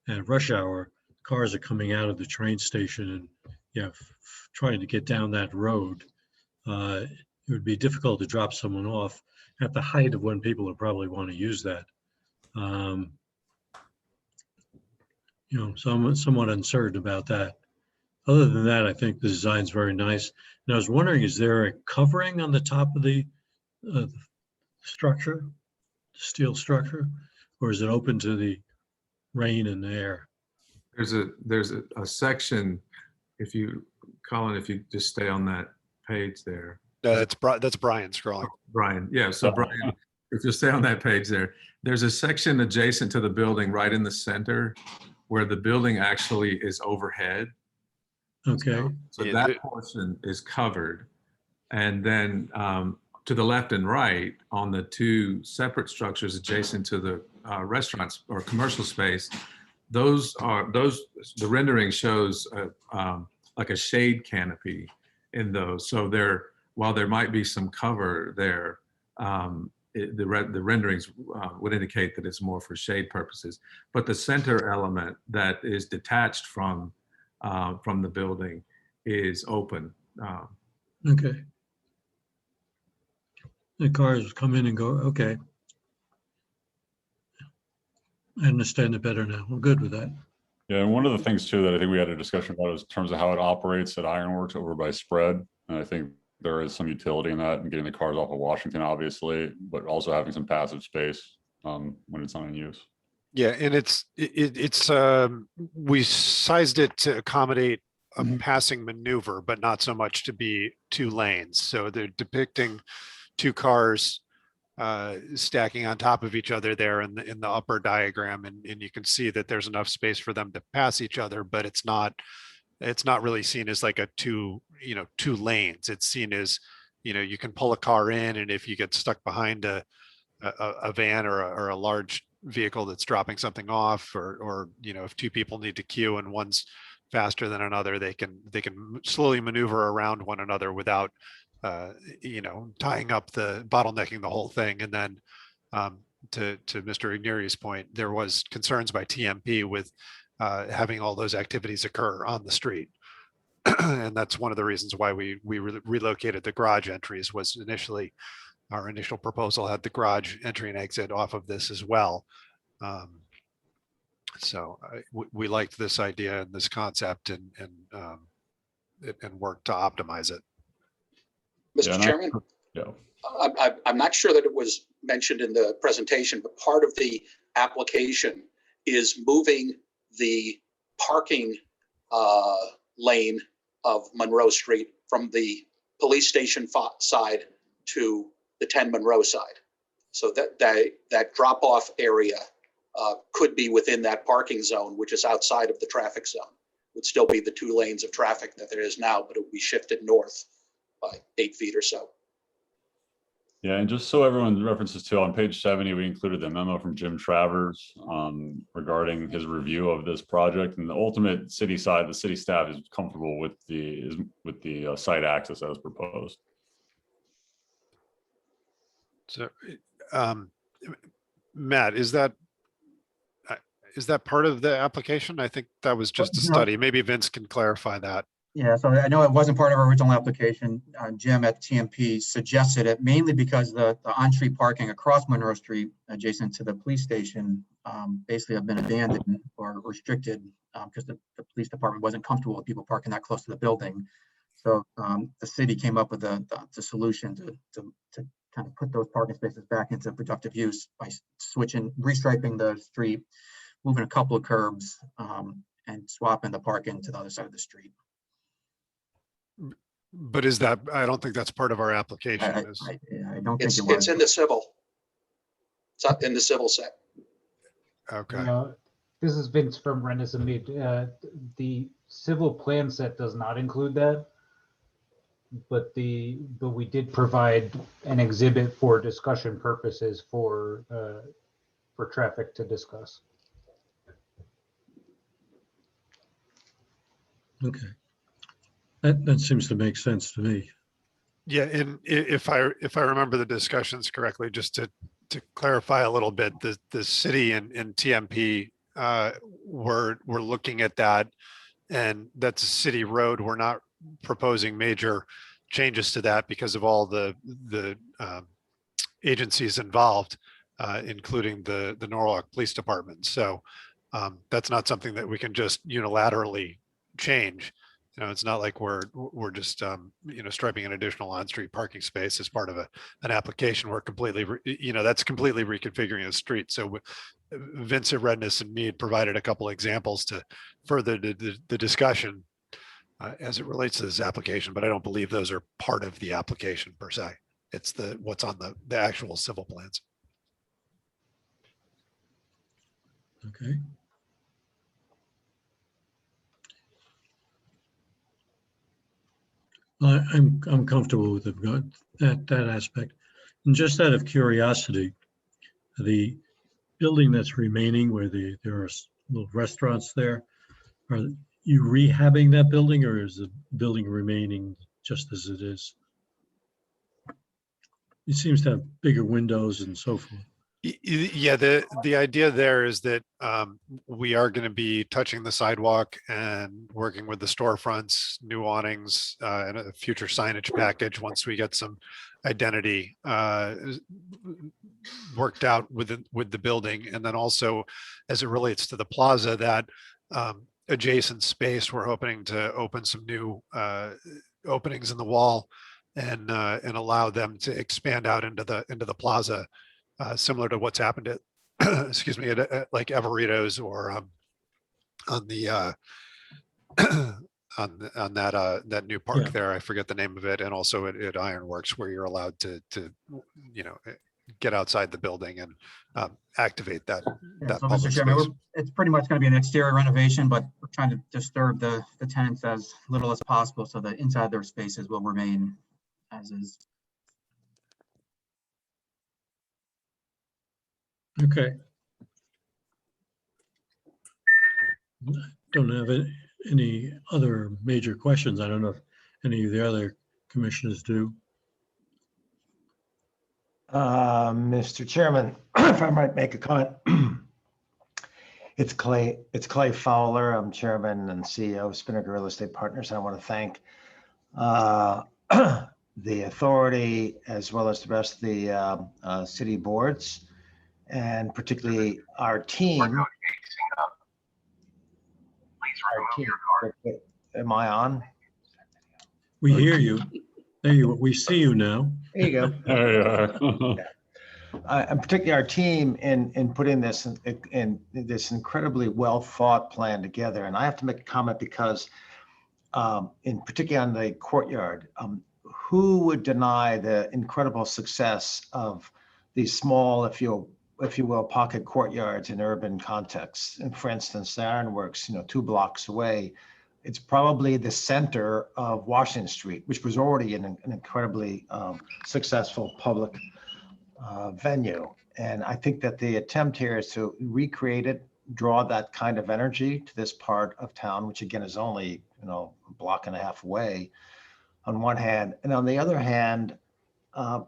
And at rush hour, cars are coming out of the train station and trying to get down that road. It would be difficult to drop someone off at the height of when people would probably want to use that. So I'm somewhat uncertain about that. Other than that, I think the design's very nice. And I was wondering, is there a covering on the top of the structure, steel structure, or is it open to the rain and the air? There's a section, Colin, if you just stay on that page there. That's Brian scrolling. Brian, yeah. So Brian, if you stay on that page there, there's a section adjacent to the building right in the center where the building actually is overhead. Okay. So that portion is covered. And then to the left and right on the two separate structures adjacent to the restaurants or commercial space, the rendering shows like a shade canopy in those. So while there might be some cover there, the renderings would indicate that it's more for shade purposes. But the center element that is detached from the building is open. Okay. The cars come in and go, okay. I understand it better now. I'm good with that. Yeah, and one of the things too that I think we had a discussion about is in terms of how it operates at Ironworks over by Spread. And I think there is some utility in that and getting the cars off of Washington, obviously, but also having some passive space when it's not in use. Yeah, and it's we sized it to accommodate a passing maneuver, but not so much to be two lanes. So they're depicting two cars stacking on top of each other there in the upper diagram, and you can see that there's enough space for them to pass each other, but it's not really seen as like a two lanes. It's seen as, you can pull a car in, and if you get stuck behind a van or a large vehicle that's dropping something off, or if two people need to queue and one's faster than another, they can slowly maneuver around one another without tying up bottlenecking the whole thing. And then to Mr. Igneri's point, there was concerns by TMP with having all those activities occur on the street. And that's one of the reasons why we relocated the garage entries. Was initially our initial proposal had the garage entry and exit off of this as well. So we liked this idea and this concept, and worked to optimize it. Mr. Chairman, I'm not sure that it was mentioned in the presentation, but part of the application is moving the parking lane of Monroe Street from the police station side to the 10 Monroe side. So that drop-off area could be within that parking zone, which is outside of the traffic zone. It would still be the 2 lanes of traffic that there is now, but it would be shifted north by 8 feet or so. Yeah, and just so everyone references to, on page 70, we included the memo from Jim Travers regarding his review of this project, and the ultimate city side, the city staff is comfortable with the site access as proposed. So, Matt, is that part of the application? I think that was just a study. Maybe Vince can clarify that. Yeah, so I know it wasn't part of our original application. Jim at TMP suggested it mainly because the on-street parking across Monroe Street adjacent to the police station basically have been abandoned or restricted because the police department wasn't comfortable with people parking that close to the building. So the city came up with the solution to kind of put those parking spaces back into productive use by restriping the street, moving a couple of curbs, and swapping the parking to the other side of the street. But is that, I don't think that's part of our application. I don't think it was. It's in the civil. It's up in the civil set. Okay. This is Vince from Rennes and Mead. The civil plan set does not include that, but we did provide an exhibit for discussion purposes for traffic to discuss. Okay. That seems to make sense to me. Yeah, and if I remember the discussions correctly, just to clarify a little bit, the city and TMP were looking at that, and that's a city road. We're not proposing major changes to that because of all the agencies involved, including the Norwalk Police Department. So that's not something that we can just unilaterally change. It's not like we're just striping an additional on-street parking space as part of an application. We're completely that's completely reconfiguring the street. So Vincent Redness and Mead provided a couple examples to further the discussion as it relates to this application, but I don't believe those are part of the application per se. It's what's on the actual civil plans. Okay. I'm comfortable with that aspect. And just out of curiosity, the building that's remaining where there are little restaurants there, are you rehabbing that building or is the building remaining just as it is? It seems to have bigger windows and so forth. Yeah, the idea there is that we are going to be touching the sidewalk and working with the storefronts, new awnings, and a future signage package once we get some identity worked out with the building. And then also as it relates to the plaza, that adjacent space, we're hoping to open some new openings in the wall and allow them to expand out into the plaza. Similar to what's happened at, excuse me, at like Everito's or on the on that new park Yeah. there. I forget the name of it, and also at Ironworks, where you're allowed to get outside the building and activate that Yeah, so Mr. public Chairman, space. it's pretty much going to be an exterior renovation, but we're trying to disturb the tenants as little as possible so that inside their spaces will remain as is. Okay. Don't have any other major questions. I don't know if any of the other commissioners do. Mr. Chairman, if I might make a comment. It's Clay Fowler. I'm Chairman and CEO of Spinnaker Real Estate Partners. I want to thank the authority as well as the rest of the city boards, and particularly our team. Am I on? We hear you. There you, we see you now. There you go. There you are. And particularly our team in putting this in this incredibly well thought plan together. And I have to make a comment because in particular on the courtyard, who would deny the incredible success of these small, if you will, pocket courtyards in urban contexts? And for instance, the Ironworks, 2 blocks away, it's probably the center of Washington Street, which was already an incredibly successful public venue. And I think that the attempt here is to recreate it, draw that kind of energy to this part of town, which again is only, a block and a half away on one hand. And on the other hand,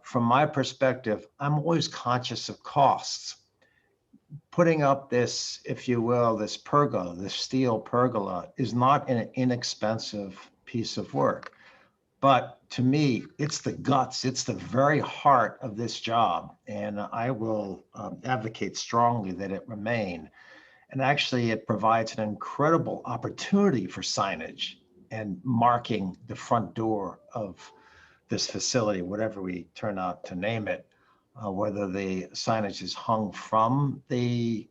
from my perspective, I'm always conscious of costs. Putting up this, if you will, this pergola, this steel pergola, is not an inexpensive piece of work. But to me, it's the guts, it's the very heart of this job. And I will advocate strongly that it remain. And actually, it provides an incredible opportunity for signage and marking the front door of this facility, whatever we turn out to name it, whether the signage is hung from the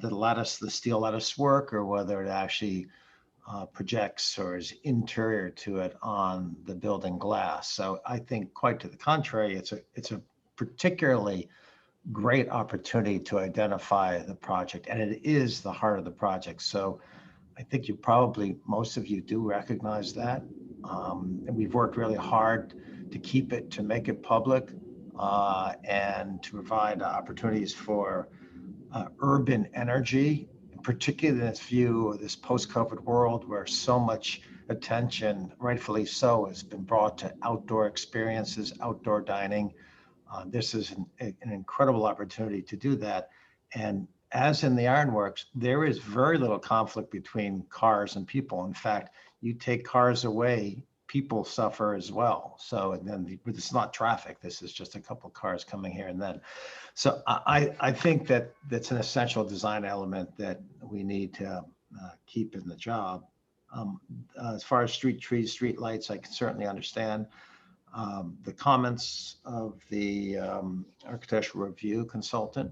lattice, the steel lattice work, or whether it actually projects or is interior to it on the building glass. So I think quite to the contrary, it's a particularly great opportunity to identify the project, and it is the heart of the project. So I think most of you do recognize that. And we've worked really hard to keep it, to make it public, and to provide opportunities for urban energy, particularly in this view of this post-COVID world where so much attention, rightfully so, has been brought to outdoor experiences, outdoor dining. This is an incredible opportunity to do that. And as in the Ironworks, there is very little conflict between cars and people. In fact, you take cars away, people suffer as well. So, and then it's not traffic. This is just a couple of cars coming here and then. So I think that that's an essential design element that we need to keep in the job. As far as street trees, street lights, I can certainly understand the comments of the architectural review consultant,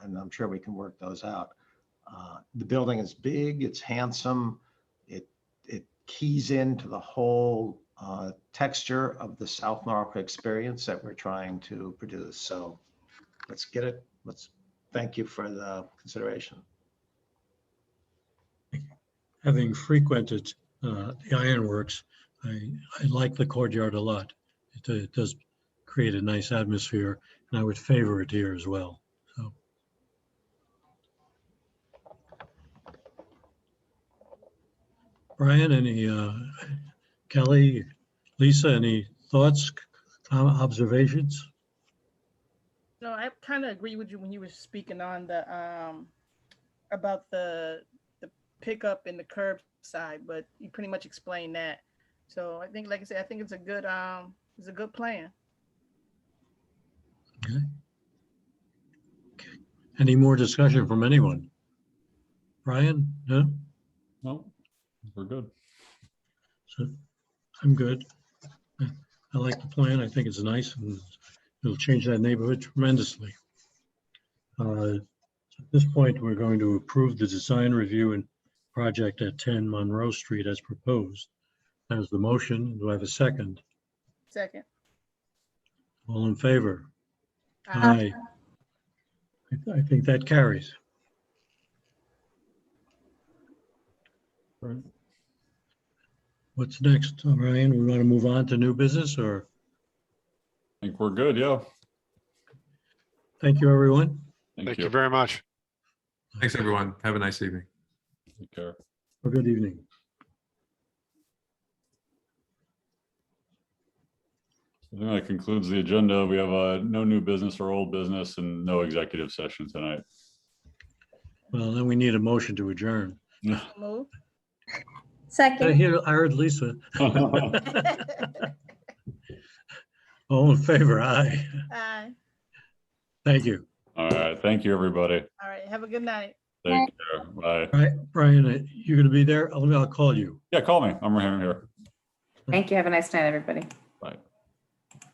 and I'm sure we can work those out. The building is big, it's handsome, it keys into the whole texture of the South Norwalk experience that we're trying to produce. So let's get it. Thank you for the consideration. Having frequented the Ironworks, I like the courtyard a lot. It does create a nice atmosphere, and I would favor it here as well. So. Brian, Kelly, Lisa, any thoughts, observations? No, I kind of agree with you when you were speaking on the about the pickup and the curbside, but you pretty much explained that. So I think, like I said, I think it's a good plan. Okay. Any more discussion from anyone? Brian? No? No, we're good. So I'm good. I like the plan. I think it's nice and it'll change that neighborhood tremendously. At this point, we're going to approve the design review and project at 10 Monroe Street as proposed. As the motion, do I have a second? Second. All in favor? Aye. I think that carries. Right. What's next, Ryan? We want to move on to new business, or? I think we're good, yeah. Thank you, everyone. Thank you very much. Thanks, everyone. Have a nice evening. Take care. Have a good evening. I think that concludes the agenda. We have no new business or old business and no executive session tonight. Well, then we need a motion to adjourn. Move. Second. I heard Lisa. All in favor? Aye. Aye. Thank you. All right. Thank you, everybody. All right. Have a good night. Take care. Bye. All right, Brian, you going to be there? I'll call you. Yeah, call me. I'm right here. Thank you. Have a nice night, everybody.